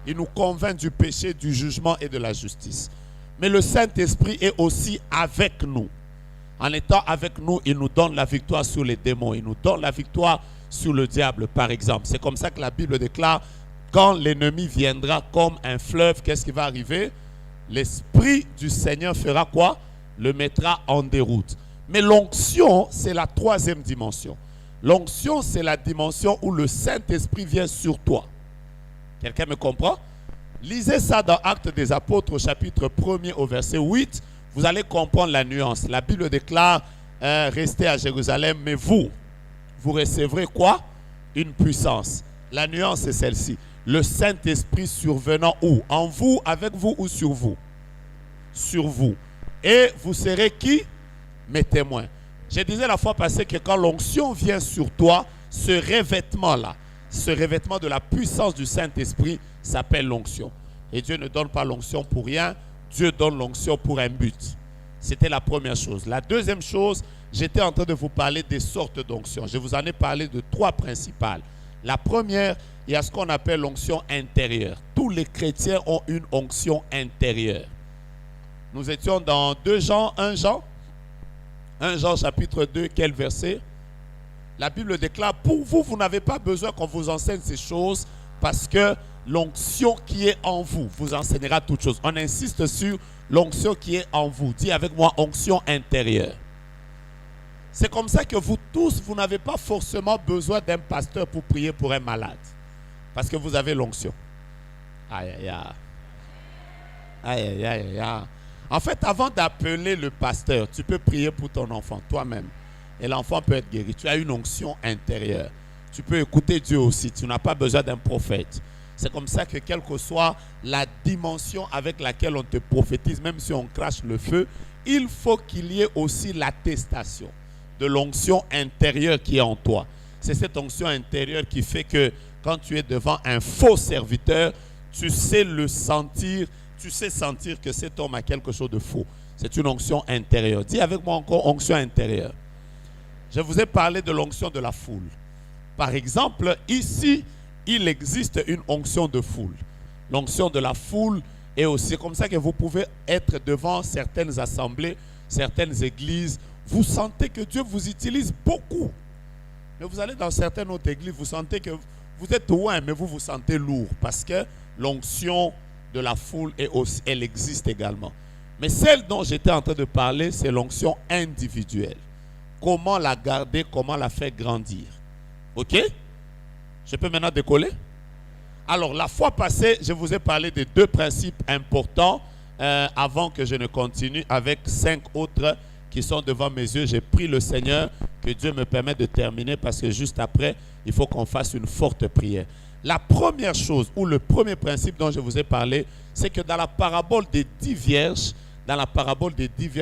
Il nous convainc du péché, du jugement et de la justice. Mais le Saint-Esprit est aussi avec nous. En étant avec nous, il nous donne la victoire sur les démons. Il nous donne la victoire sur le diable, par exemple. C'est comme ça que la Bible déclare, quand l'ennemi viendra comme un fleuve, qu'est-ce qui va arriver? L'Esprit du Seigneur fera quoi? Le mettra en déroute. Mais l'onction, c'est la troisième dimension. L'onction, c'est la dimension où le Saint-Esprit vient sur toi. Quelqu'un me comprend? Lisez ça dans Actes des Apôtres, au chapitre 1er, au verset 8. Vous allez comprendre la nuance. La Bible déclare, restez à Jérusalem, mais vous recevrez quoi? Une puissance. La nuance est celle-ci. Le Saint-Esprit survenant où? En vous, avec vous ou sur vous? Sur vous. Et vous serez qui? Mes témoins. Je disais la fois passée que quand l'onction vient sur toi, ce revêtement-là, ce revêtement de la puissance du Saint-Esprit s'appelle l'onction. Et Dieu ne donne pas l'onction pour rien. Dieu donne l'onction pour un but. C'était la première chose. La deuxième chose, j'étais en train de vous parler des sortes d'onction. Je vous en ai parlé de trois principales. La première, il y a ce qu'on appelle l'onction intérieure. Tous les chrétiens ont une onction intérieure. Nous étions dans 1 Jean chapitre 2, quel verset? La Bible déclare, pour vous, vous n'avez pas besoin qu'on vous enseigne ces choses parce que l'onction qui est en vous vous enseignera toutes choses. On insiste sur l'onction qui est en vous. Dis avec moi, onction intérieure. C'est comme ça que vous tous, vous n'avez pas forcément besoin d'un pasteur pour prier pour un malade. Parce que vous avez l'onction. Aïe, aïe, aïe. Aïe, aïe, aïe, aïe. En fait, avant d'appeler le pasteur, tu peux prier pour ton enfant, toi-même. Et l'enfant peut être guéri. Tu as une onction intérieure. Tu peux écouter Dieu aussi. Tu n'as pas besoin d'un prophète. C'est comme ça que quelle que soit la dimension avec laquelle on te prophétise, même si on crache le feu, il faut qu'il y ait aussi l'attestation de l'onction intérieure qui est en toi. C'est cette onction intérieure qui fait que quand tu es devant un faux serviteur, tu sais le sentir. Tu sais sentir que cet homme a quelque chose de faux. C'est une onction intérieure. Dis avec moi encore, onction intérieure. Je vous ai parlé de l'onction de la foule. Par exemple, ici, il existe une onction de foule. L'onction de la foule est aussi comme ça que vous pouvez être devant certaines assemblées, certaines églises. Vous sentez que Dieu vous utilise beaucoup. Mais vous allez dans certaines autres églises, vous sentez que vous êtes loin, mais vous vous sentez lourd. Parce que l'onction de la foule est aussi, elle existe également. Mais celle dont j'étais en train de parler, c'est l'onction individuelle. Comment la garder, comment la faire grandir. Ok? Je peux maintenant décoller? Alors, la fois passée, je vous ai parlé de deux principes importants avant que je ne continue avec 5 autres qui sont devant mes yeux. J'ai prié le Seigneur que Dieu me permette de terminer parce que juste après, il faut qu'on fasse une forte prière. La première chose, ou le premier principe dont je vous ai parlé, c'est que dans la parabole des 10 vierges,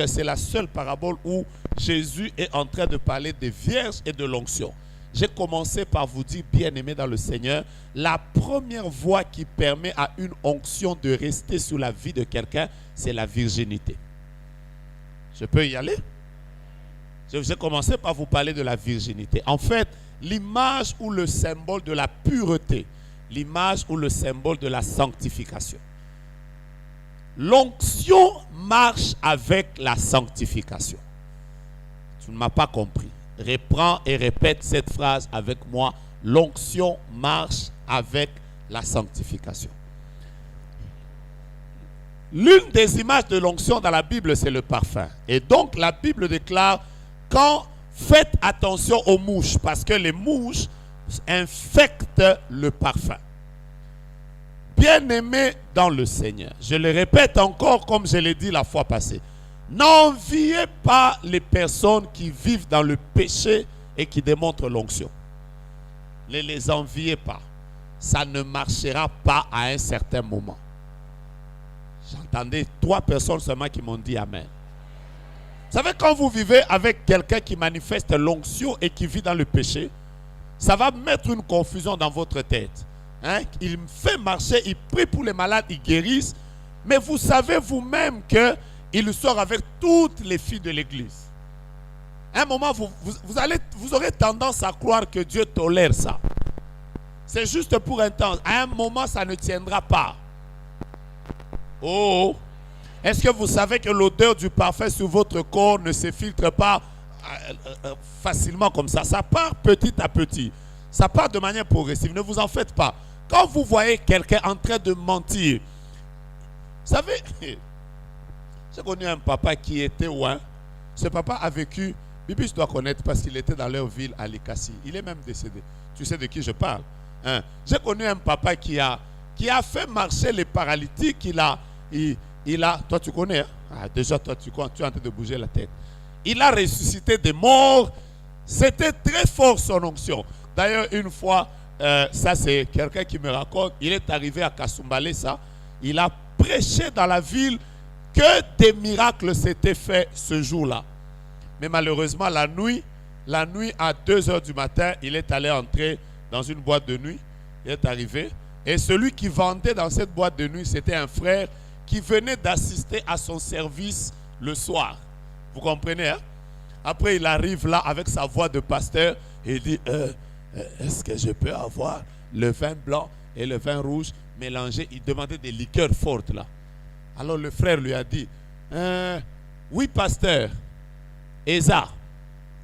c'est la seule parabole où Jésus est en train de parler des vierges et de l'onction. J'ai commencé par vous dire, bien-aimés dans le Seigneur, la première voie qui permet à une onction de rester sur la vie de quelqu'un, c'est la virginité. Je peux y aller? J'ai commencé par vous parler de la virginité. En fait, l'image ou le symbole de la pureté, l'image ou le symbole de la sanctification. L'onction marche avec la sanctification. Tu ne m'as pas compris. Reprends et répète cette phrase avec moi. L'onction marche avec la sanctification. L'une des images de l'onction dans la Bible, c'est le parfum. Et donc, la Bible déclare, faites attention aux mouches, parce que les mouches infectent le parfum. Bien-aimés dans le Seigneur, je le répète encore comme je l'ai dit la fois passée. N'enviez pas les personnes qui vivent dans le péché et qui démontrent l'onction. Ne les enviez pas. Ça ne marchera pas à un certain moment. J'entendais 3 personnes seulement qui m'ont dit Amen. Vous savez, quand vous vivez avec quelqu'un qui manifeste l'onction et qui vit dans le péché, ça va mettre une confusion dans votre tête. Il fait marcher, il prie pour les malades, il guérisse, mais vous savez vous-même qu'il sort avec toutes les filles de l'église. À un moment, vous aurez tendance à croire que Dieu tolère ça. C'est juste pour un temps. À un moment, ça ne tiendra pas. Oh! Est-ce que vous savez que l'odeur du parfum sur votre corps ne se filtre pas facilement comme ça? Ça part petit à petit. Ça part de manière progressive. Ne vous en faites pas. Quand vous voyez quelqu'un en train de mentir, vous savez, j'ai connu un papa qui était loin. Ce papa a vécu, Bibi, je dois connaître parce qu'il était dans leur ville à Likassi. Il est même décédé. Tu sais de qui je parle? Hein? J'ai connu un papa qui a fait marcher les paralytiques. Il a, toi tu connais, hein? Ah, déjà toi tu es en train de bouger la tête. Il a ressuscité des morts. C'était très fort son onction. D'ailleurs, une fois, ça c'est quelqu'un qui me raconte, il est arrivé à Kasumbalé, ça. Il a prêché dans la ville que des miracles s'étaient faits ce jour-là. Mais malheureusement, la nuit à 2h du matin, il est allé entrer dans une boîte de nuit. Il est arrivé. Et celui qui vendait dans cette boîte de nuit, c'était un frère qui venait d'assister à son service le soir. Vous comprenez, hein? Après, il arrive là avec sa voix de pasteur et il dit, est-ce que je peux avoir le vin blanc et le vin rouge mélangés? Il demandait des liqueurs fortes là. Alors le frère lui a dit, oui pasteur, Esa.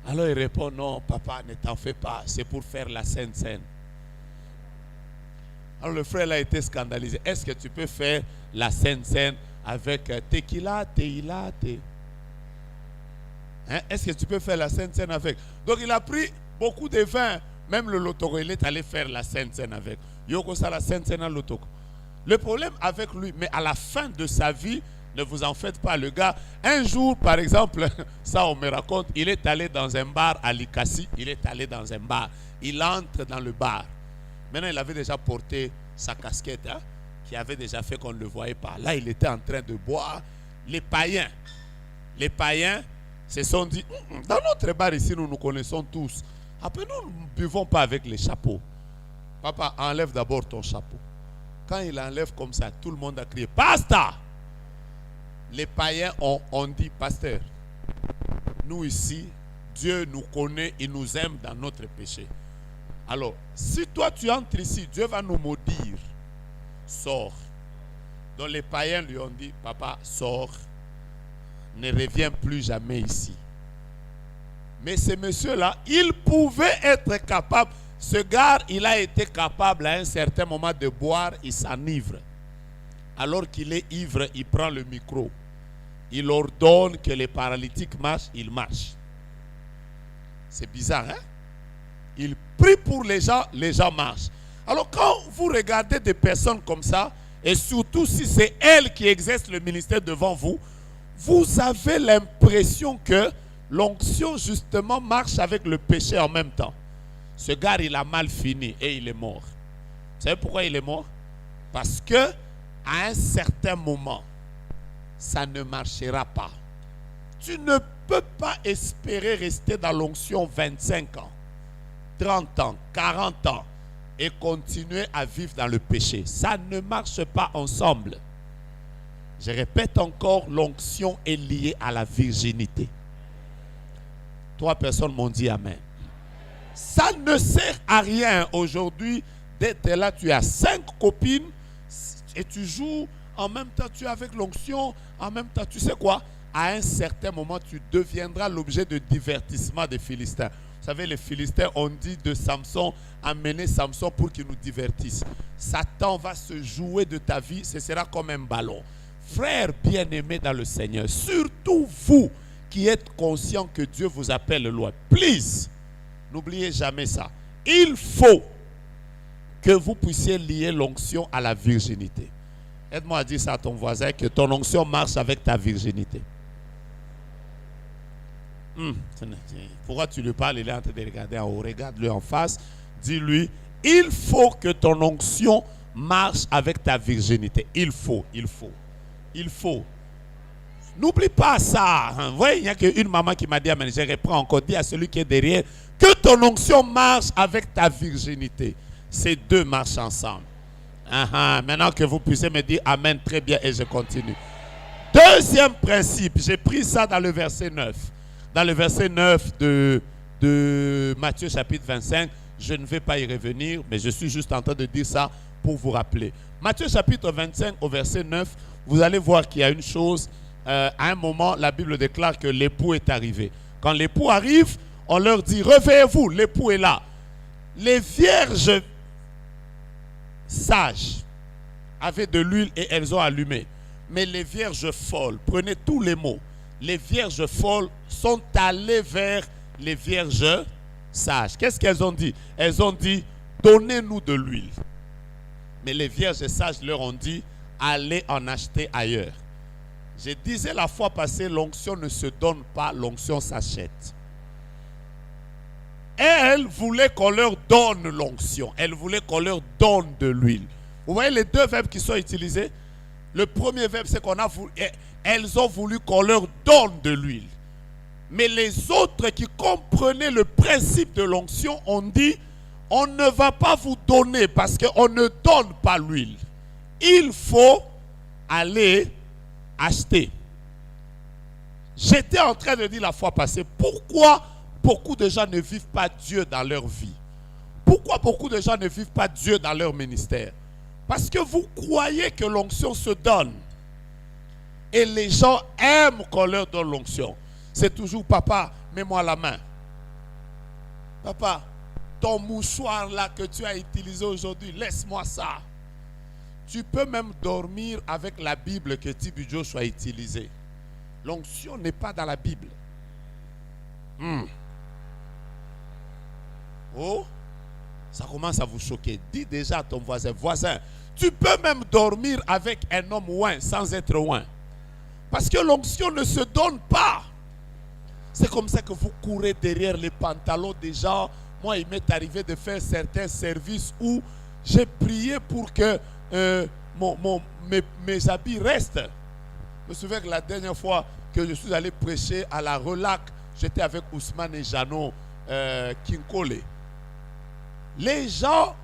Alors il répond, non papa, ne t'en fais pas, c'est pour faire la Sainte Seine. Alors le frère a été scandalisé. Est-ce que tu peux faire la Sainte Seine avec tequila, tequila, hein? Est-ce que tu peux faire la Sainte Seine avec? Donc il a pris beaucoup de vin. Même le lotoko, il est allé faire la Sainte Seine avec. Yoko ça la Sainte Seine à lotoko. Le problème avec lui, mais à la fin de sa vie, ne vous en faites pas, le gars. Un jour, par exemple, ça on me raconte, il est allé dans un bar à Likassi. Il est allé dans un bar. Il entre dans le bar. Maintenant, il avait déjà porté sa casquette, hein, qui avait déjà fait qu'on ne le voyait pas. Là, il était en train de boire. Les païens se sont dit, dans notre bar ici, nous nous connaissons tous. Après, nous ne buvons pas avec les chapeaux. Papa, enlève d'abord ton chapeau. Quand il enlève comme ça, tout le monde a crié, Pasta! Les païens ont dit, pasteur, nous ici, Dieu nous connaît, il nous aime dans notre péché. Alors, si toi tu entres ici, Dieu va nous maudire. Sors. Donc les païens lui ont dit, papa, sors. Ne reviens plus jamais ici. Mais ce monsieur-là, il pouvait être capable. Ce gars, il a été capable à un certain moment de boire, il s'enivre. Alors qu'il est ivre, il prend le micro. Il ordonne que les paralytiques marchent, il marche. C'est bizarre, hein? Il prie pour les gens marchent. Alors quand vous regardez des personnes comme ça, et surtout si c'est elle qui exerce le ministère devant vous, vous avez l'impression que l'onction justement marche avec le péché en même temps. Ce gars, il a mal fini et il est mort. Vous savez pourquoi il est mort? Parce que à un certain moment, ça ne marchera pas. Tu ne peux pas espérer rester dans l'onction 25 ans, 30 ans, 40 ans et continuer à vivre dans le péché. Ça ne marche pas ensemble. Je répète encore, l'onction est liée à la virginité. 3 personnes m'ont dit amen. Ça ne sert à rien aujourd'hui d'être là. Tu as 5 copines et tu joues en même temps, tu es avec l'onction, en même temps, tu sais quoi? À un certain moment, tu deviendras l'objet de divertissement des Philistins. Vous savez, les Philistins ont dit de Samson, amenez Samson pour qu'il nous divertisse. Satan va se jouer de ta vie, ce sera comme un ballon. Frères bien-aimés dans le Seigneur, surtout vous qui êtes conscients que Dieu vous appelle loin, please, n'oubliez jamais ça. Il faut que vous puissiez lier l'onction à la virginité. Aide-moi à dire ça à ton voisin, que ton onction marche avec ta virginité. Pourquoi tu lui parles? Il est en train de regarder en haut. Regarde-le en face. Dis-lui, il faut que ton onction marche avec ta virginité. Il faut. N'oublie pas ça. Vous voyez, il n'y a qu'une maman qui m'a dit, mais je reprends encore, dis à celui qui est derrière, que ton onction marche avec ta virginité. Ces deux marchent ensemble. Maintenant que vous puissiez me dire amen, très bien, et je continue. Deuxième principe, j'ai pris ça dans le verset 9. Dans le verset 9 de Matthieu chapitre 25, Je ne vais pas y revenir, mais je suis juste en train de dire ça pour vous rappeler. Matthieu chapitre 25 au verset 9, vous allez voir qu'il y a une chose. À un moment, la Bible déclare que l'époux est arrivé. Quand l'époux arrive, on leur dit, réveillez-vous, l'époux est là. Les vierges sages avaient de l'huile et elles ont allumé. Mais les vierges folles, prenez tous les mots, les vierges folles sont allées vers les vierges sages. Qu'est-ce qu'elles ont dit? Elles ont dit, donnez-nous de l'huile. Mais les vierges sages leur ont dit, allez en acheter ailleurs. Je disais la fois passée, l'onction ne se donne pas, l'onction s'achète. Elles voulaient qu'on leur donne l'onction. Elles voulaient qu'on leur donne de l'huile. Vous voyez les deux verbes qui sont utilisés? Le premier verbe, c'est qu'on a voulu, elles ont voulu qu'on leur donne de l'huile. Mais les autres qui comprenaient le principe de l'onction ont dit, on ne va pas vous donner parce qu'on ne donne pas l'huile. Il faut aller acheter. J'étais en train de dire la fois passée, pourquoi beaucoup de gens ne vivent pas Dieu dans leur vie? Pourquoi beaucoup de gens ne vivent pas Dieu dans leur ministère? Parce que vous croyez que l'onction se donne. Et les gens aiment qu'on leur donne l'onction. C'est toujours, papa, mets-moi la main. Papa, ton mouchoir là que tu as utilisé aujourd'hui, laisse-moi ça. Tu peux même dormir avec la Bible que Tibu Joshua a utilisée. L'onction n'est pas dans la Bible. Oh, ça commence à vous choquer. Dis déjà à ton voisin, voisin, tu peux même dormir avec un homme oint sans être oint. Parce que l'onction ne se donne pas. C'est comme ça que vous courez derrière les pantalons des gens. Moi, il m'est arrivé de faire certains services où j'ai prié pour que mes habits restent. Je me souviens que la dernière fois que je suis allé prêcher à la Relac, j'étais avec Ousmane et Jeannot Kinkole. Les gens,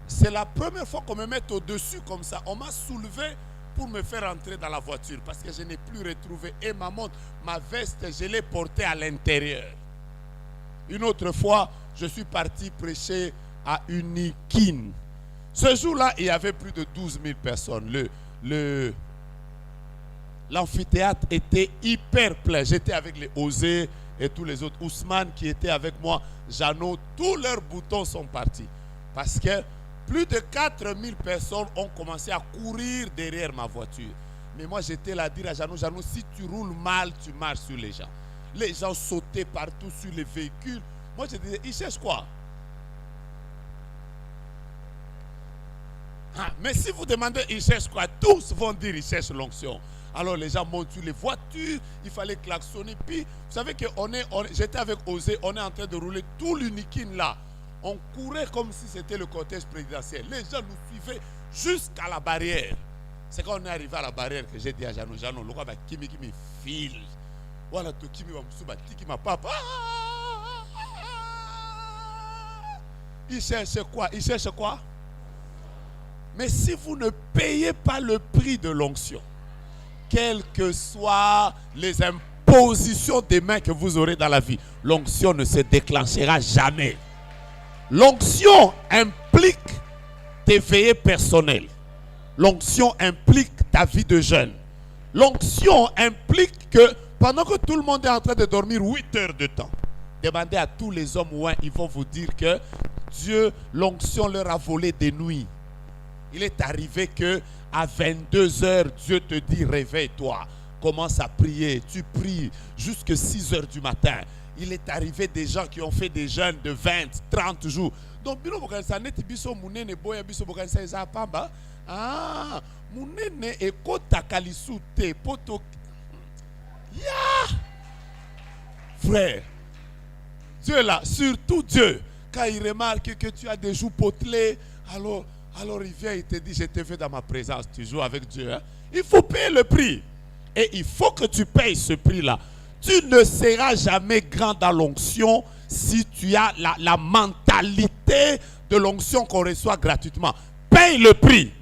c'est la première fois qu'on me met au-dessus comme ça. On m'a soulevé pour me faire entrer dans la voiture parce que je n'ai plus retrouvé. Et ma montre, ma veste, je l'ai portée à l'intérieur. Une autre fois, je suis parti prêcher à Unikin. Ce jour-là, il y avait plus de 12 000 personnes. L'amphithéâtre était hyper plein. J'étais avec les Osés et tous les autres. Ousmane qui était avec moi, Jeannot, tous leurs boutons sont partis. Parce que plus de 4 000 personnes ont commencé à courir derrière ma voiture. Mais moi, j'étais là à dire à Jeannot, Jeannot, si tu roules mal, tu marches sur les gens. Les gens sautaient partout sur les véhicules. Moi, je disais, ils cherchent quoi? Mais si vous demandez, ils cherchent quoi? Tous vont dire, ils cherchent l'onction. Alors les gens montent sur les voitures, il fallait klaxonner. Puis, vous savez que j'étais avec Osé, on est en train de rouler tout l'Unikin là. On courait comme si c'était le cortège présidentiel. Les gens nous suivaient jusqu'à la barrière. C'est quand on est arrivé à la barrière que j'ai dit à Jeannot, Jeannot, le roi va qui me file. Voilà, tout qui me va me qui m'a papa. Il cherche quoi? Il cherche quoi? Mais si vous ne payez pas le prix de l'onction, quelles que soient les impositions des mains que vous aurez dans la vie, l'onction ne se déclenchera jamais. L'onction implique tes veillées personnelles. L'onction implique ta vie de jeûne. L'onction implique que pendant que tout le monde est en train de dormir 8 heures de temps, demandez à tous les hommes ouins, ils vont vous dire que Dieu, l'onction leur a volé des nuits. Il est arrivé que à 22 heures, Dieu te dit réveille-toi, commence à prier. Tu pries jusqu'à 6 heures du matin. Il est arrivé des gens qui ont fait des jeûnes de 20, 30 jours. Donc, frère, Dieu là, surtout Dieu, quand il remarque que tu as des joues potelées, alors il vient, il te dit, je te fais dans ma présence, tu joues avec Dieu. Hein? Il faut payer le prix. Et il faut que tu payes ce prix-là. Tu ne seras jamais grand dans l'onction si tu as la mentalité de l'onction qu'on reçoit gratuitement. Paye le prix.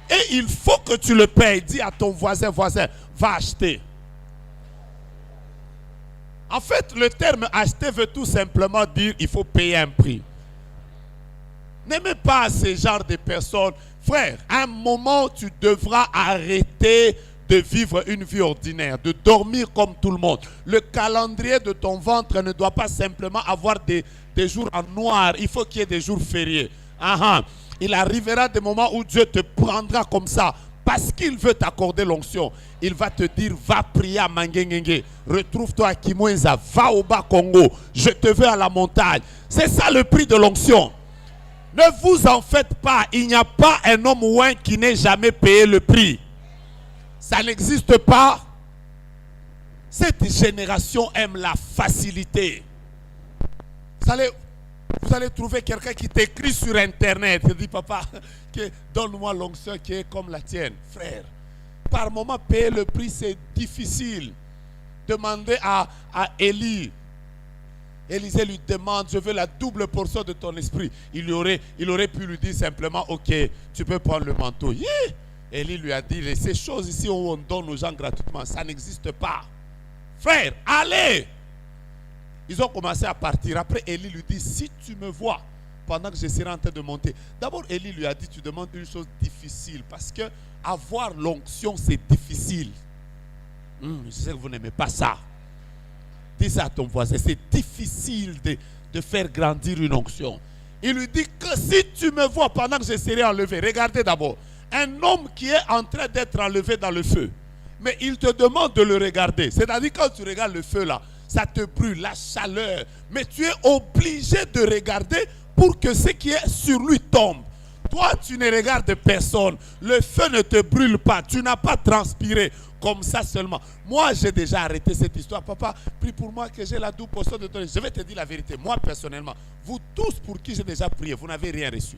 Et il faut que tu le payes. Dis à ton voisin, va acheter. En fait, le terme acheter veut tout simplement dire il faut payer un prix. N'aimez pas ce genre de personnes. Frère, à un moment, tu devras arrêter de vivre une vie ordinaire, de dormir comme tout le monde. Le calendrier de ton ventre ne doit pas simplement avoir des jours en noir. Il faut qu'il y ait des jours fériés. Il arrivera des moments où Dieu te prendra comme ça. Parce qu'il veut t'accorder l'onction. Il va te dire, va prier à Mangengenge. Retrouve-toi à Kimwenza. Va au bas Congo. Je te veux à la montagne. C'est ça le prix de l'onction. Ne vous en faites pas. Il n'y a pas un homme ouin qui n'ait jamais payé le prix. Ça n'existe pas. Cette génération aime la facilité. Vous allez trouver quelqu'un qui t'écrit sur Internet. Il dit, papa, donne-moi l'onction qui est comme la tienne. Frère, par moment, payer le prix, c'est difficile. Demandez à Élie. Élisée lui demande, je veux la double portion de ton esprit. Il aurait pu lui dire simplement, ok, tu peux prendre le manteau. Élie lui a dit, ces choses ici où on donne aux gens gratuitement, ça n'existe pas. Frère, allez! Ils ont commencé à partir. Après, Élie lui dit, si tu me vois pendant que je serai en train de monter. D'abord, Élie lui a dit, tu demandes une chose difficile. Parce que avoir l'onction, c'est difficile. Je sais que vous n'aimez pas ça. Dis ça à ton voisin. C'est difficile de faire grandir une onction. Il lui dit que si tu me vois pendant que je serai enlevé. Regardez d'abord. Un homme qui est en train d'être enlevé dans le feu. Mais il te demande de le regarder. C'est-à-dire quand tu regardes le feu là, ça te brûle, la chaleur. Mais tu es obligé de regarder pour que ce qui est sur lui tombe. Toi, tu ne regardes personne. Le feu ne te brûle pas. Tu n'as pas transpiré comme ça seulement. Moi, j'ai déjà arrêté cette histoire. Papa, prie pour moi que j'ai la double portion de ton. Je vais te dire la vérité. Moi, personnellement, vous tous pour qui j'ai déjà prié, vous n'avez rien reçu.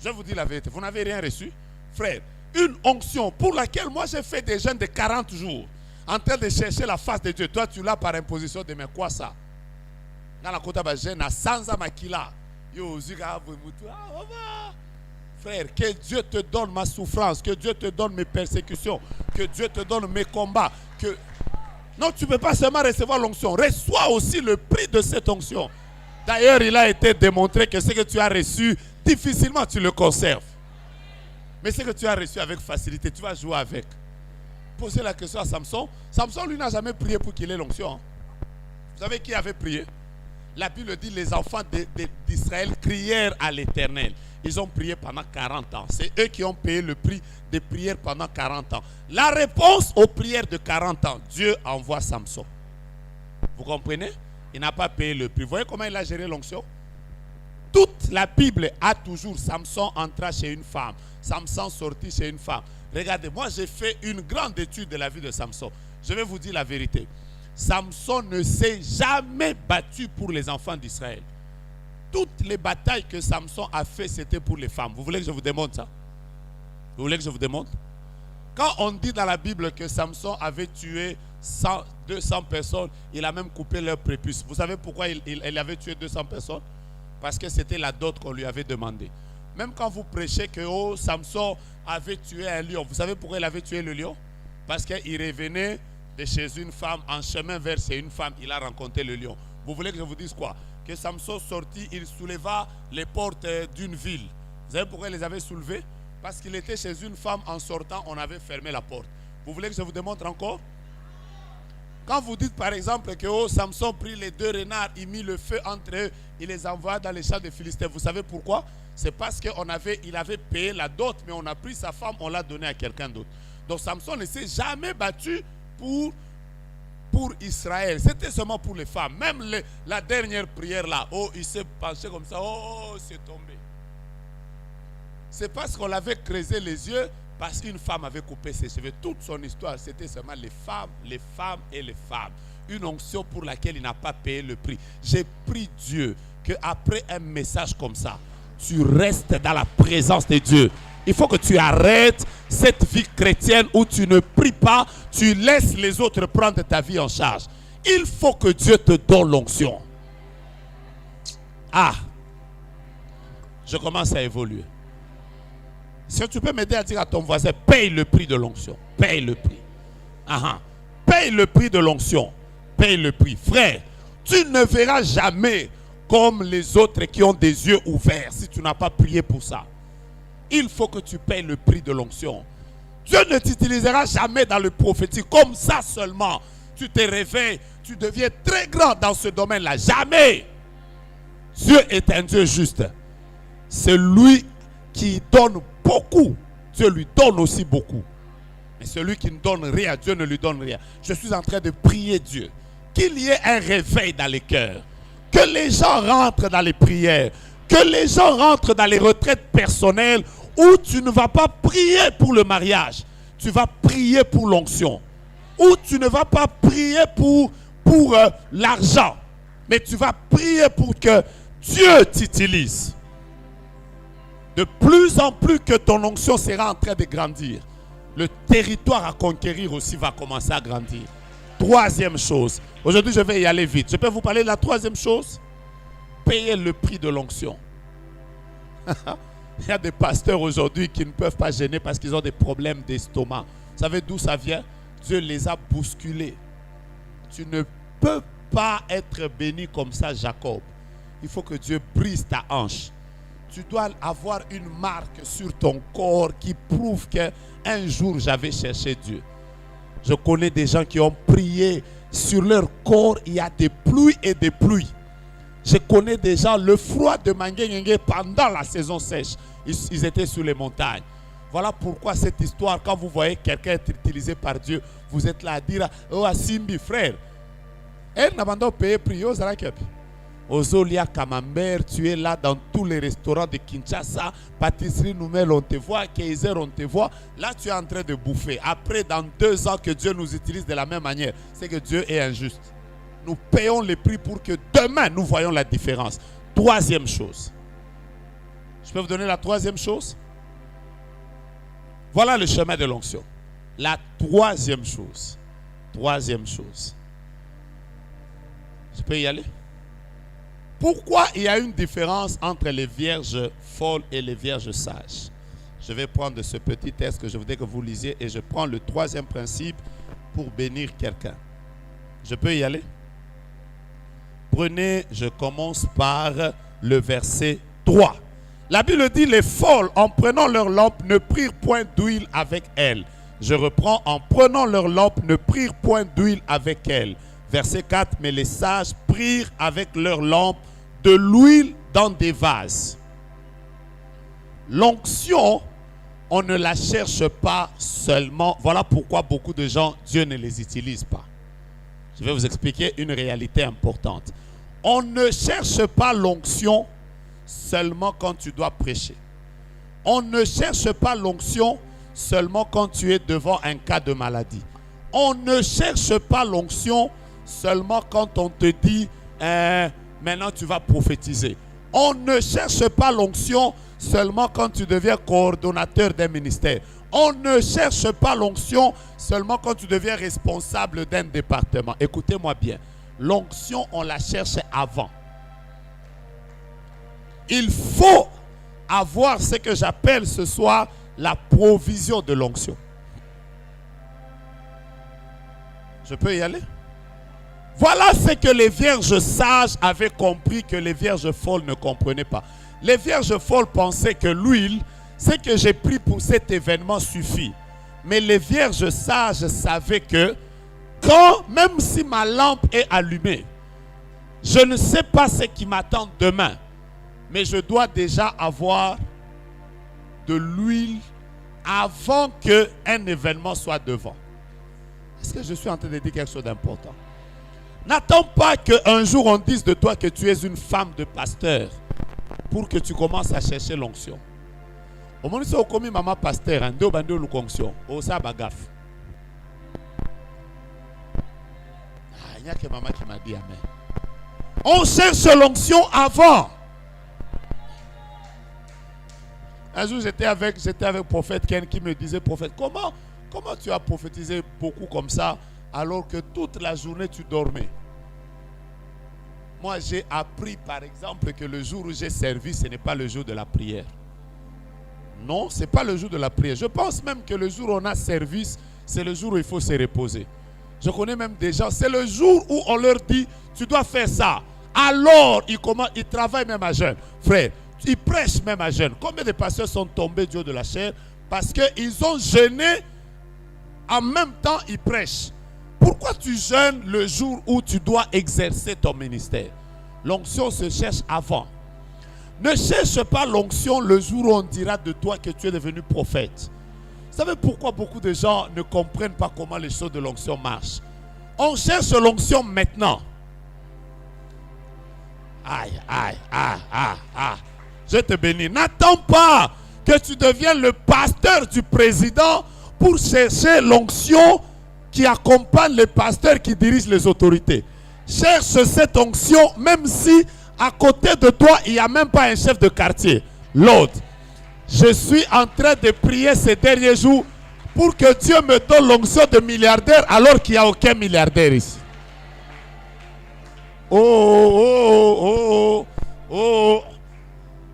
Je vous dis la vérité. Vous n'avez rien reçu. Frère, une onction pour laquelle moi, j'ai fait des jeûnes de 40 jours. En train de chercher la face de Dieu. Toi, tu l'as par imposition de mes quoi ça? Dans la côte à Bagène, à Sanza Makila. Frère, que Dieu te donne ma souffrance, que Dieu te donne mes persécutions, que Dieu te donne mes combats. Non, tu ne peux pas seulement recevoir l'onction. Reçois aussi le prix de cette onction. D'ailleurs, il a été démontré que ce que tu as reçu, difficilement tu le conserves. Mais ce que tu as reçu avec facilité, tu vas jouer avec. Posez la question à Samson. Samson, lui, n'a jamais prié pour qu'il ait l'onction. Vous savez qui avait prié? La Bible dit les enfants d'Israël crièrent à l'Éternel. Ils ont prié pendant 40 ans. C'est eux qui ont payé le prix des prières pendant 40 ans. La réponse aux prières de 40 ans, Dieu envoie Samson. Vous comprenez? Il n'a pas payé le prix. Vous voyez comment il a géré l'onction? Toute la Bible a toujours Samson entra chez une femme. Samson sortit chez une femme. Regardez, moi j'ai fait une grande étude de la vie de Samson. Je vais vous dire la vérité. Samson ne s'est jamais battu pour les enfants d'Israël. Toutes les batailles que Samson a fait, c'était pour les femmes. Vous voulez que je vous démontre ça? Vous voulez que je vous démontre? Quand on dit dans la Bible que Samson avait tué 200 personnes, il a même coupé leur prépuce. Vous savez pourquoi il avait tué 200 personnes? Parce que c'était la dot qu'on lui avait demandé. Même quand vous prêchez que Samson avait tué un lion, vous savez pourquoi il avait tué le lion? Parce qu'il revenait de chez une femme, en chemin vers chez une femme, il a rencontré le lion. Vous voulez que je vous dise quoi? Que Samson sortit, il souleva les portes d'une ville. Vous savez pourquoi il les avait soulevées? Parce qu'il était chez une femme, en sortant, on avait fermé la porte. Vous voulez que je vous démontre encore? Quand vous dites par exemple que Samson prit les 2 renards, il mit le feu entre eux, il les envoya dans les champs des Philistins. Vous savez pourquoi? C'est parce qu'il avait payé la dot, mais on a pris sa femme, on l'a donnée à quelqu'un d'autre. Donc Samson ne s'est jamais battu pour Israël. C'était seulement pour les femmes. Même la dernière prière là, il s'est penché comme ça, c'est tombé. C'est parce qu'on l'avait creusé les yeux, parce qu'une femme avait coupé ses cheveux. Toute son histoire, c'était seulement les femmes et les femmes. Une onction pour laquelle il n'a pas payé le prix. J'ai prié Dieu qu'après un message comme ça, tu restes dans la présence de Dieu. Il faut que tu arrêtes cette vie chrétienne où tu ne pries pas, tu laisses les autres prendre ta vie en charge. Il faut que Dieu te donne l'onction. Je commence à évoluer. Si tu peux m'aider à dire à ton voisin, paye le prix de l'onction. Paye le prix. Paye le prix de l'onction. Paye le prix. Frère, tu ne verras jamais comme les autres qui ont des yeux ouverts si tu n'as pas prié pour ça. Il faut que tu payes le prix de l'onction. Dieu ne t'utilisera jamais dans le prophétique comme ça seulement. Tu te réveilles, tu deviens très grand dans ce domaine-là. Jamais. Dieu est un Dieu juste. C'est lui qui donne beaucoup. Dieu lui donne aussi beaucoup. Mais celui qui ne donne rien, Dieu ne lui donne rien. Je suis en train de prier Dieu. Qu'il y ait un réveil dans les cœurs. Que les gens rentrent dans les prières. Que les gens rentrent dans les retraites personnelles où tu ne vas pas prier pour le mariage. Tu vas prier pour l'onction. Où tu ne vas pas prier pour l'argent. Mais tu vas prier pour que Dieu t'utilise. De plus en plus que ton onction sera en train de grandir, le territoire à conquérir aussi va commencer à grandir. Troisième chose. Aujourd'hui, je vais y aller vite. Je peux vous parler de la troisième chose? Payer le prix de l'onction. Il y a des pasteurs aujourd'hui qui ne peuvent pas gêner parce qu'ils ont des problèmes d'estomac. Vous savez d'où ça vient? Dieu les a bousculés. Tu ne peux pas être béni comme ça, Jacob. Il faut que Dieu brise ta hanche. Tu dois avoir une marque sur ton corps qui prouve qu'un jour j'avais cherché Dieu. Je connais des gens qui ont prié sur leur corps. Il y a des pluies et des pluies. Je connais des gens, le froid de Mangué pendant la saison sèche, ils étaient sur les montagnes. Voilà pourquoi cette histoire, quand vous voyez quelqu'un être utilisé par Dieu, vous êtes là à dire, oh Simbi frère, elle n'a pas payé prix, oh Zarakepi. Ozolia Camembert, tu es là dans tous les restaurants de Kinshasa, Pâtisserie Nouvelle, on te voit, Kaiser, on te voit. Là, tu es en train de bouffer. Après, dans 2 ans que Dieu nous utilise de la même manière, c'est que Dieu est injuste. Nous payons les prix pour que demain, nous voyons la différence. Troisième chose. Je peux vous donner la troisième chose? Voilà le chemin de l'onction. La troisième chose. Troisième chose. Je peux y aller? Pourquoi il y a une différence entre les vierges folles et les vierges sages? Je vais prendre ce petit texte que je voudrais que vous lisiez et je prends le troisième principe pour bénir quelqu'un. Je peux y aller? Prenez, je commence par le verset 3. La Bible dit, les folles, en prenant leur lampe, ne prirent point d'huile avec elles. Je reprends, en prenant leur lampe, ne prirent point d'huile avec elles. Verset 4, mais les sages prirent avec leur lampe de l'huile dans des vases. L'onction, on ne la cherche pas seulement. Voilà pourquoi beaucoup de gens, Dieu ne les utilise pas. Je vais vous expliquer une réalité importante. On ne cherche pas l'onction seulement quand tu dois prêcher. On ne cherche pas l'onction seulement quand tu es devant un cas de maladie. On ne cherche pas l'onction seulement quand on te dit maintenant tu vas prophétiser. On ne cherche pas l'onction seulement quand tu deviens coordonnateur d'un ministère. On ne cherche pas l'onction seulement quand tu deviens responsable d'un département. Écoutez-moi bien. L'onction, on la cherche avant. Il faut avoir ce que j'appelle ce soir la provision de l'onction. Je peux y aller? Voilà ce que les vierges sages avaient compris que les vierges folles ne comprenaient pas. Les vierges folles pensaient que l'huile, ce que j'ai pris pour cet événement suffit. Mais les vierges sages savaient que quand, même si ma lampe est allumée, je ne sais pas ce qui m'attend demain, mais je dois déjà avoir de l'huile avant qu'un événement soit devant. Est-ce que je suis en train de dire quelque chose d'important? N'attends pas qu'un jour on dise de toi que tu es une femme de pasteur pour que tu commences à chercher l'onction. Au moment où tu as commis maman pasteur, il n'y a que maman qui m'a dit amen. On cherche l'onction avant. Un jour j'étais avec le prophète Ken qui me disait, prophète, comment tu as prophétisé beaucoup comme ça alors que toute la journée tu dormais? Moi j'ai appris par exemple que le jour où j'ai servi, ce n'est pas le jour de la prière. Non, ce n'est pas le jour de la prière. Je pense même que le jour où on a service, c'est le jour où il faut se reposer. Je connais même des gens, c'est le jour où on leur dit, tu dois faire ça. Alors, il travaille même à jeûne. Frère, il prêche même à jeûne. Combien de pasteurs sont tombés du haut de la chair parce qu'ils ont jeûné, en même temps ils prêchent. Pourquoi tu jeûnes le jour où tu dois exercer ton ministère? L'onction se cherche avant. Ne cherche pas l'onction le jour où on dira de toi que tu es devenu prophète. Vous savez pourquoi beaucoup de gens ne comprennent pas comment les choses de l'onction marchent? On cherche l'onction maintenant. Aïe, aïe, aïe, aïe, aïe. Je te bénis. N'attends pas que tu deviennes le pasteur du président pour chercher l'onction qui accompagne les pasteurs qui dirigent les autorités. Cherche cette onction même si à côté de toi, il n'y a même pas un chef de quartier. L'autre. Je suis en train de prier ces derniers jours pour que Dieu me donne l'onction de milliardaire alors qu'il n'y a aucun milliardaire ici. Oh.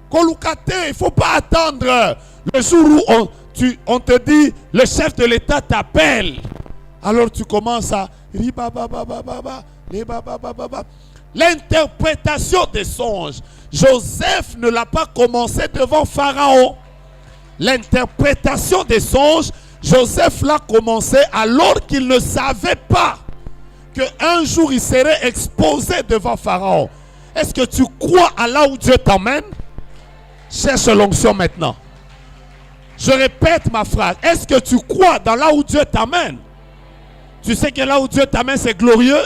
Kolukate, il ne faut pas attendre le jour où on te dit, le chef de l'État t'appelle. Alors tu commences à... L'interprétation des songes. Joseph ne l'a pas commencé devant Pharaon. L'interprétation des songes, Joseph l'a commencé alors qu'il ne savait pas qu'un jour il serait exposé devant Pharaon. Est-ce que tu crois à là où Dieu t'emmène? Cherche l'onction maintenant. Je répète ma phrase. Est-ce que tu crois dans là où Dieu t'amène? Tu sais que là où Dieu t'amène c'est glorieux?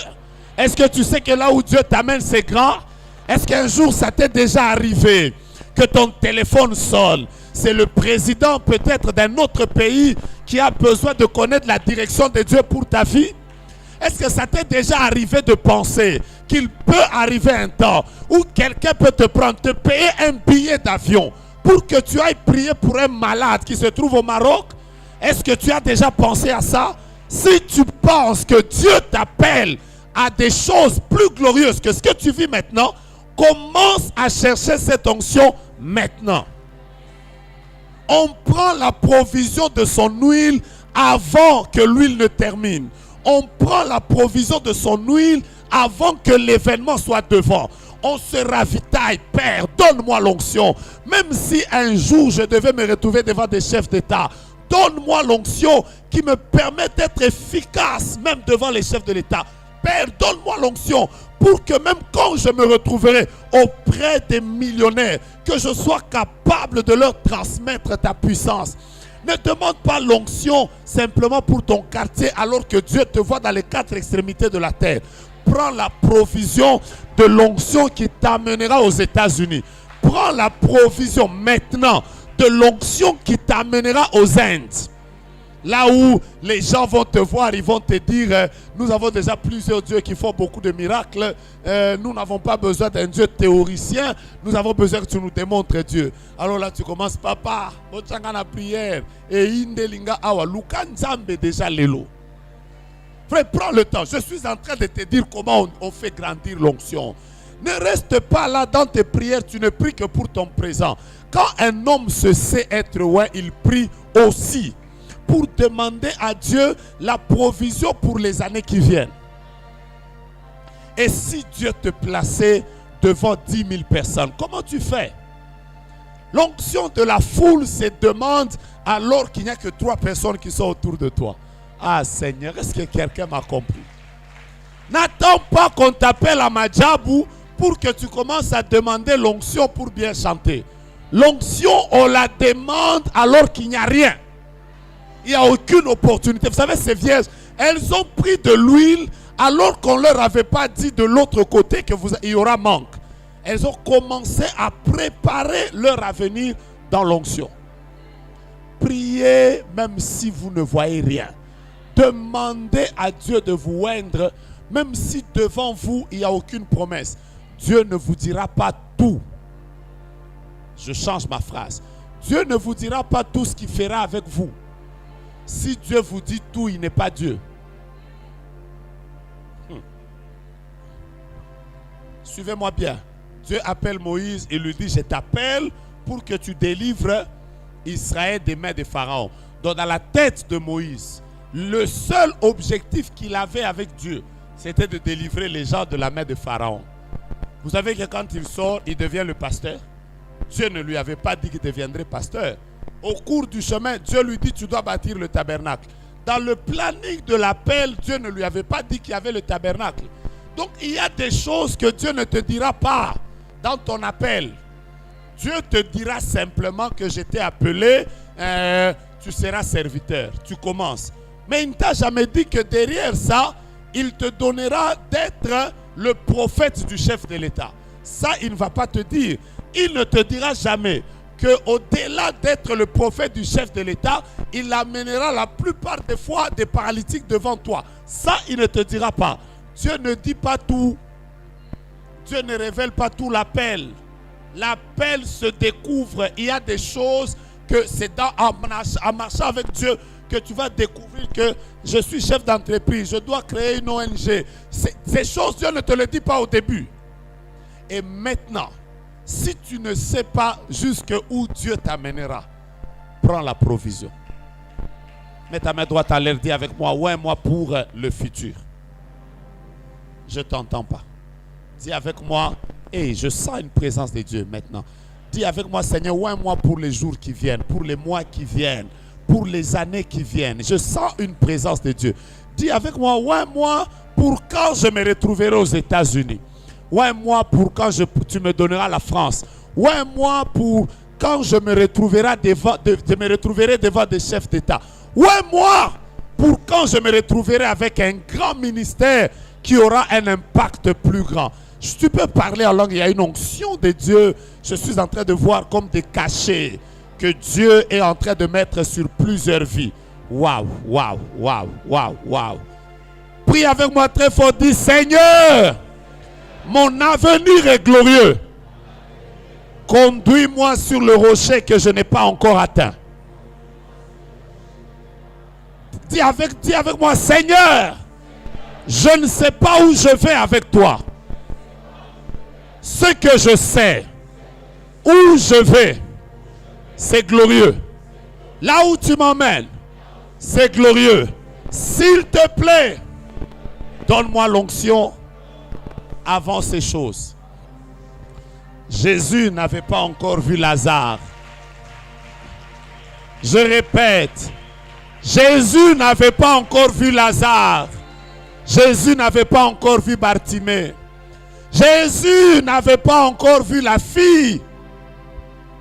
Est-ce que tu sais que là où Dieu t'amène c'est grand? Est-ce qu'un jour ça t'est déjà arrivé que ton téléphone sonne? C'est le président peut-être d'un autre pays qui a besoin de connaître la direction de Dieu pour ta vie? Est-ce que ça t'est déjà arrivé de penser qu'il peut arriver un temps où quelqu'un peut te prendre, te payer un billet d'avion pour que tu ailles prier pour un malade qui se trouve au Maroc? Est-ce que tu as déjà pensé à ça? Si tu penses que Dieu t'appelle à des choses plus glorieuses que ce que tu vis maintenant, commence à chercher cette onction maintenant. On prend la provision de son huile avant que l'huile ne termine. On prend la provision de son huile avant que l'événement soit devant. On se ravitaille. Père, donne-moi l'onction. Même si un jour je devais me retrouver devant des chefs d'État, donne-moi l'onction qui me permet d'être efficace même devant les chefs de l'État. Père, donne-moi l'onction pour que même quand je me retrouverai auprès des millionnaires, que je sois capable de leur transmettre ta puissance. Ne demande pas l'onction simplement pour ton quartier alors que Dieu te voit dans les quatre extrémités de la terre. Prends la provision de l'onction qui t'amènera aux États-Unis. Prends la provision maintenant de l'onction qui t'amènera aux Indes. Là où les gens vont te voir, ils vont te dire nous avons déjà plusieurs dieux qui font beaucoup de miracles. Nous n'avons pas besoin d'un Dieu théoricien. Nous avons besoin que tu nous démontres Dieu. Alors là, tu commences, papa, la prière. Et Indelinga Awa, Lukanzambe déjà l'élo. Frère, prends le temps. Je suis en train de te dire comment on fait grandir l'onction. Ne reste pas là dans tes prières. Tu ne pries que pour ton présent. Quand un homme se sait être loin, il prie aussi pour demander à Dieu la provision pour les années qui viennent. Et si Dieu te plaçait devant 10 000 personnes, comment tu fais? L'onction de la foule se demande alors qu'il n'y a que 3 personnes qui sont autour de toi. Ah Seigneur, est-ce que quelqu'un m'a compris? N'attends pas qu'on t'appelle à Madjabou pour que tu commences à demander l'onction pour bien chanter. L'onction, on la demande alors qu'il n'y a rien. Il n'y a aucune opportunité. Vous savez, ces vierges, elles ont pris de l'huile alors qu'on ne leur avait pas dit de l'autre côté qu'il y aura manque. Elles ont commencé à préparer leur avenir dans l'onction. Priez même si vous ne voyez rien. Demandez à Dieu de vous oindre même si devant vous il n'y a aucune promesse. Dieu ne vous dira pas tout. Je change ma phrase. Dieu ne vous dira pas tout ce qu'il fera avec vous. Si Dieu vous dit tout, il n'est pas Dieu. Suivez-moi bien. Dieu appelle Moïse et lui dit, je t'appelle pour que tu délivres Israël des mains de Pharaon. Donc dans la tête de Moïse, le seul objectif qu'il avait avec Dieu, c'était de délivrer les gens de la main de Pharaon. Vous savez que quand il sort, il devient le pasteur. Dieu ne lui avait pas dit qu'il deviendrait pasteur. Au cours du chemin, Dieu lui dit, tu dois bâtir le tabernacle. Dans le planning de l'appel, Dieu ne lui avait pas dit qu'il y avait le tabernacle. Donc il y a des choses que Dieu ne te dira pas dans ton appel. Dieu te dira simplement que je t'ai appelé, tu seras serviteur, tu commences. Mais il ne t'a jamais dit que derrière ça, il te donnera d'être le prophète du chef de l'État. Ça, il ne va pas te dire. Il ne te dira jamais qu'au-delà d'être le prophète du chef de l'État, il amènera la plupart des fois des paralytiques devant toi. Ça, il ne te dira pas. Dieu ne dit pas tout. Dieu ne révèle pas tout l'appel. L'appel se découvre. Il y a des choses que c'est en marchant avec Dieu que tu vas découvrir que je suis chef d'entreprise, je dois créer une ONG. Ces choses, Dieu ne te le dit pas au début. Et maintenant, si tu ne sais pas jusqu'où Dieu t'amènera, prends la provision. Mets ta main droite à l'air, dis avec moi, ouais, moi pour le futur. Je ne t'entends pas. Dis avec moi, hey, je sens une présence de Dieu maintenant. Dis avec moi, Seigneur, ouais, moi pour les jours qui viennent, pour les mois qui viennent, pour les années qui viennent. Je sens une présence de Dieu. Dis avec moi, ouais, moi pour quand je me retrouverai aux États-Unis. Ouais, moi pour quand tu me donneras la France. Ouais, moi pour quand je me retrouverai devant des chefs d'État. Ouais, moi pour quand je me retrouverai avec un grand ministère qui aura un impact plus grand. Tu peux parler en langue, il y a une onction de Dieu. Je suis en train de voir comme des cachets que Dieu est en train de mettre sur plusieurs vies. Waouh, waouh, waouh, waouh, waouh. Prie avec moi très fort, dis Seigneur, mon avenir est glorieux. Conduis-moi sur le rocher que je n'ai pas encore atteint. Dis avec moi, Seigneur, je ne sais pas où je vais avec toi. Ce que je sais, où je vais, c'est glorieux. Là où tu m'emmènes, c'est glorieux. S'il te plaît, donne-moi l'onction avant ces choses. Jésus n'avait pas encore vu Lazare. Je répète, Jésus n'avait pas encore vu Lazare. Jésus n'avait pas encore vu Bartimée. Jésus n'avait pas encore vu la fille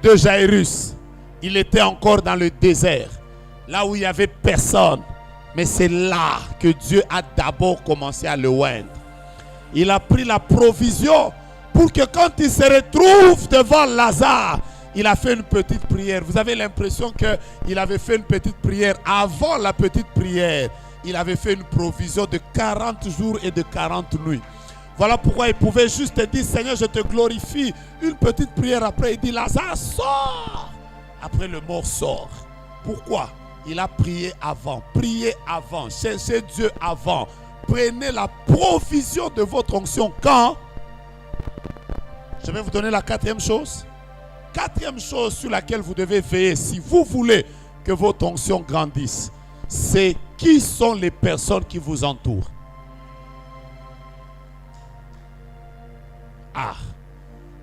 de Jairus. Il était encore dans le désert, là où il n'y avait personne. Mais c'est là que Dieu a d'abord commencé à le oindre. Il a pris la provision pour que quand il se retrouve devant Lazare, il a fait une petite prière. Vous avez l'impression qu'il avait fait une petite prière. Avant la petite prière, il avait fait une provision de 40 jours et de 40 nuits. Voilà pourquoi il pouvait juste dire, Seigneur, je te glorifie. Une petite prière après, il dit, Lazare, sort. Après, le mort sort. Pourquoi? Il a prié avant. Priez avant. Cherchez Dieu avant. Prenez la provision de votre onction. Quand? Je vais vous donner la quatrième chose. Quatrième chose sur laquelle vous devez veiller si vous voulez que votre onction grandisse, c'est qui sont les personnes qui vous entourent. Ah,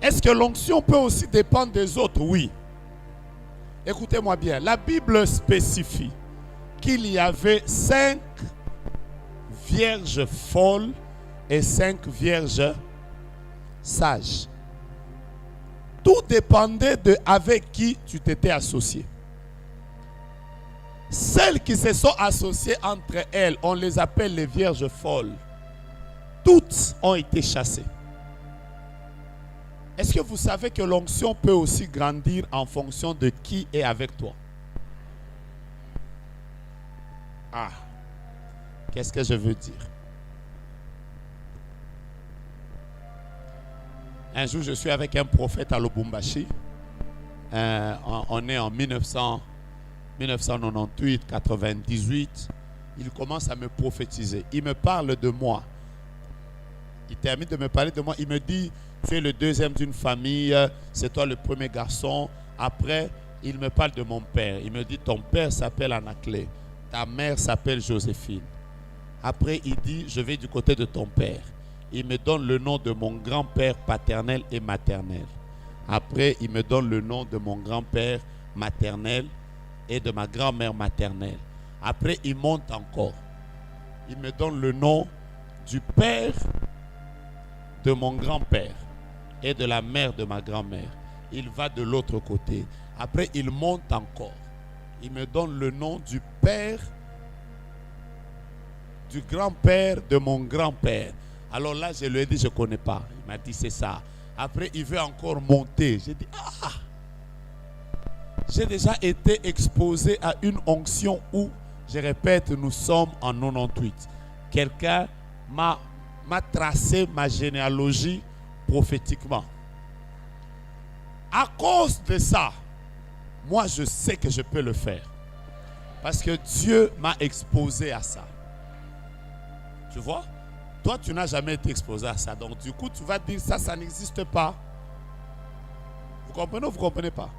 est-ce que l'onction peut aussi dépendre des autres? Oui. Écoutez-moi bien, la Bible spécifie qu'il y avait 5 vierges folles et 5 vierges sages. Tout dépendait de avec qui tu t'étais associé. Celles qui se sont associées entre elles, on les appelle les vierges folles. Toutes ont été chassées. Est-ce que vous savez que l'onction peut aussi grandir en fonction de qui est avec toi? Ah, qu'est-ce que je veux dire? Un jour, je suis avec un prophète à Lubumbashi. On est en 1998, 98. Il commence à me prophétiser. Il me parle de moi. Il termine de me parler de moi. Il me dit, tu es le deuxième d'une famille. C'est toi le premier garçon. Après, il me parle de mon père. Il me dit, ton père s'appelle Anaclé. Ta mère s'appelle Joséphine. Après, il dit, je vais du côté de ton père. il me donne le nom de mon grand-père paternel et maternel. Après, il me donne le nom de mon grand-père maternel et de ma grand-mère maternelle. Après, il monte encore. Il me donne le nom du père de mon grand-père et de la mère de ma grand-mère. Il va de l'autre côté. Après, il monte encore. Il me donne le nom du père, du grand-père de mon grand-père. Alors là, je lui ai dit, je ne connais pas. Il m'a dit, c'est ça. Après, il veut encore monter. J'ai dit, ah! J'ai déjà été exposé à une onction où, je répète, nous sommes en 98. Quelqu'un m'a tracé ma généalogie prophétiquement. À cause de ça, moi je sais que je peux le faire. Parce que Dieu m'a exposé à ça. Tu vois? Toi, tu n'as jamais été exposé à ça. Donc du coup, tu vas dire ça, ça n'existe pas. Vous comprenez ou vous ne comprenez pas?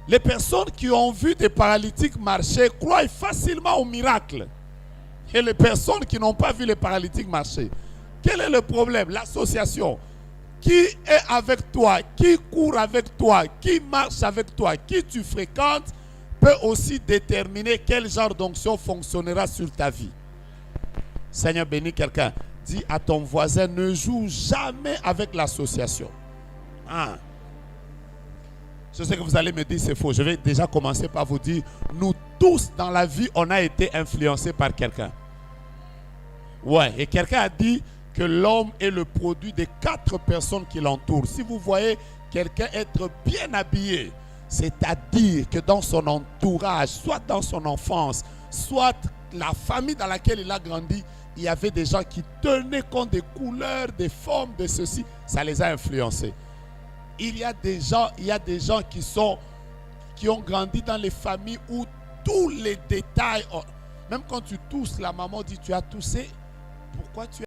Les personnes qui ont vu des paralytiques marcher croient facilement au miracle. Et les personnes qui n'ont pas vu les paralytiques marcher, quel est le problème? L'association. Qui est avec toi, qui court avec toi, qui marche avec toi, qui tu fréquentes, peut aussi déterminer quel genre d'onction fonctionnera sur ta vie. Seigneur, bénis quelqu'un. Dis à ton voisin, ne joue jamais avec l'association. Hein? Je sais que vous allez me dire c'est faux. Je vais déjà commencer par vous dire, nous tous dans la vie, on a été influencés par quelqu'un. Ouais, et quelqu'un a dit que l'homme est le produit des 4 personnes qui l'entourent. Si vous voyez quelqu'un être bien habillé, c'est-à-dire que dans son entourage, soit dans son enfance, soit la famille dans laquelle il a grandi, il y avait des gens qui tenaient compte des couleurs, des formes, de ceci, ça les a influencés. Il y a des gens qui ont grandi dans les familles où tous les détails, même quand tu tousses, la maman dit tu as toussé, pourquoi tu